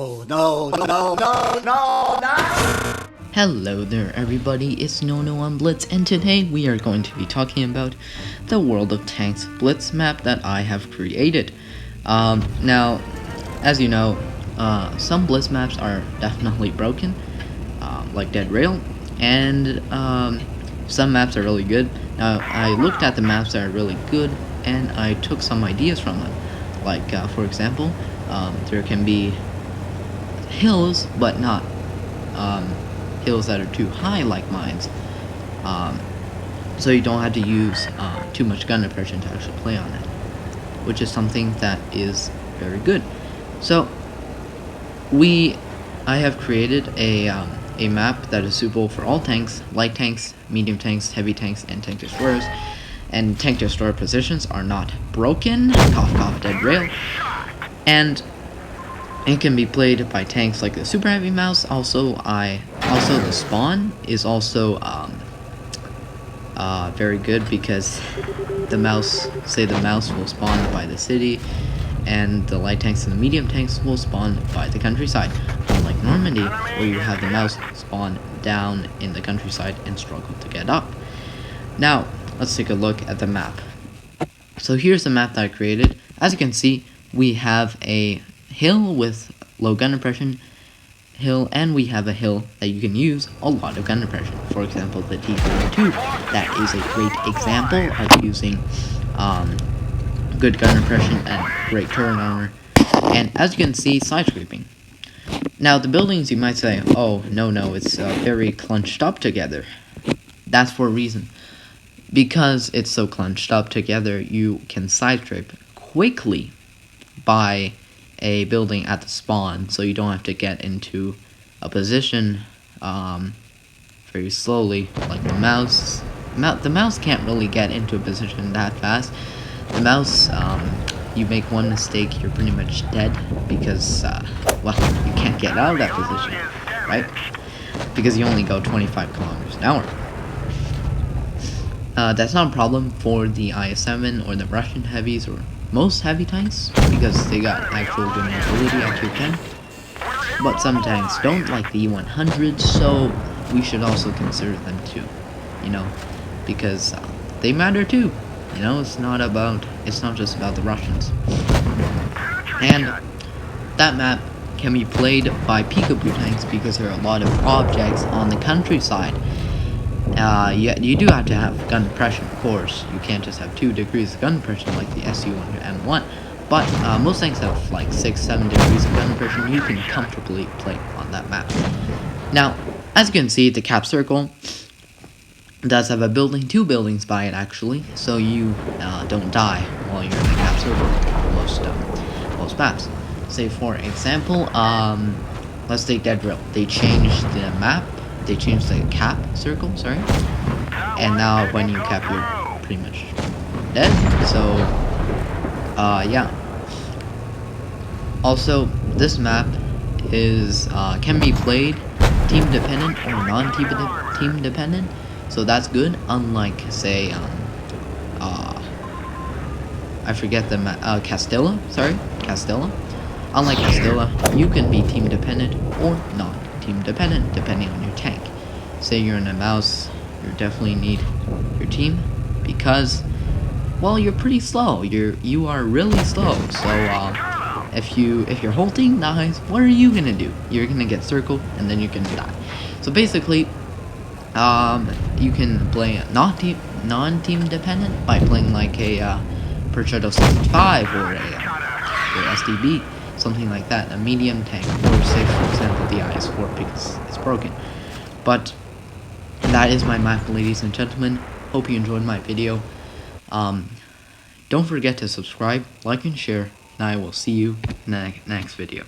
Oh no, no, no, no, no! Hello there everybody, it's NONO on Blitz, and today we are going to be talking about the World of Tanks Blitz map that I have created. Now, as you know, some Blitz maps are definitely broken, like Dead Rail, and some maps are really good. Now, I looked at the maps that are really good, and I took some ideas from them. Like, for example, there can be hills, but not hills that are too high like mines, so you don't have to use too much gun depression to actually play on it, which is something that is very good. So I have created a map that is suitable for all tanks, light tanks, medium tanks, heavy tanks, and tank destroyers. And tank destroyer positions are not broken, cough cough Dead Rail, and it can be played by tanks like the super heavy mouse. Also the spawn is also very good, because the mouse will spawn by the city, and the light tanks and the medium tanks will spawn by the countryside, unlike Normandy, where you have the mouse spawn down in the countryside and struggle to get up. Now let's take a look at the map. So here's the map that I created. As you can see, we have a hill with low gun depression hill, and we have a hill that you can use a lot of gun depression. For example, the T-32. That is a great example of using good gun depression and great turret armor. And as you can see, side scraping. Now the buildings, you might say, oh no, it's very clunched up together. That's for a reason. Because it's so clunched up together, you can side scrape quickly by a building at the spawn, so you don't have to get into a position very slowly, like the mouse. The mouse can't really get into a position that fast. The mouse, you make one mistake, you're pretty much dead, because well, you can't get out of that position, right? Because you only go 25 kilometers an hour. That's not a problem for the IS-7 or the Russian heavies or most heavy tanks, because they got actual good mobility at tier 10. But some tanks don't, like the E100, so we should also consider them too, because they matter too. It's not just about the Russians. And that map can be played by peekaboo tanks, because there are a lot of objects on the countryside. You do have to have gun depression, of course. You can't just have 2 degrees of gun depression like the SU-100M1, but most tanks have like 6-7 degrees of gun depression. You can comfortably play on that map. Now, as you can see, the cap circle does have a building, 2 buildings by it actually, so you don't die while you're in the cap circle most maps. Say for example, let's take Dead Rail. They changed the map. They changed the cap circle, sorry. And now when you cap, you're pretty much dead. So, yeah. Also, this map can be played team dependent or non-team dependent. So that's good. Unlike, say, I forget the Castilla. Unlike Castilla, you can be team dependent or not team dependent depending on your tank. Say you're in a mouse, you definitely need your team, because, well, you're pretty slow. You are really slow. So if your whole team dies, what are you gonna do? You're gonna get circled and then you're gonna die. So basically, you can play non-team dependent by playing like a Perchetto 65 or a SDB. Something like that, a medium tank, or say for example the IS-4, because it's broken. But that is my map, ladies and gentlemen. Hope you enjoyed my video. Don't forget to subscribe, like, and share, and I will see you in the next video.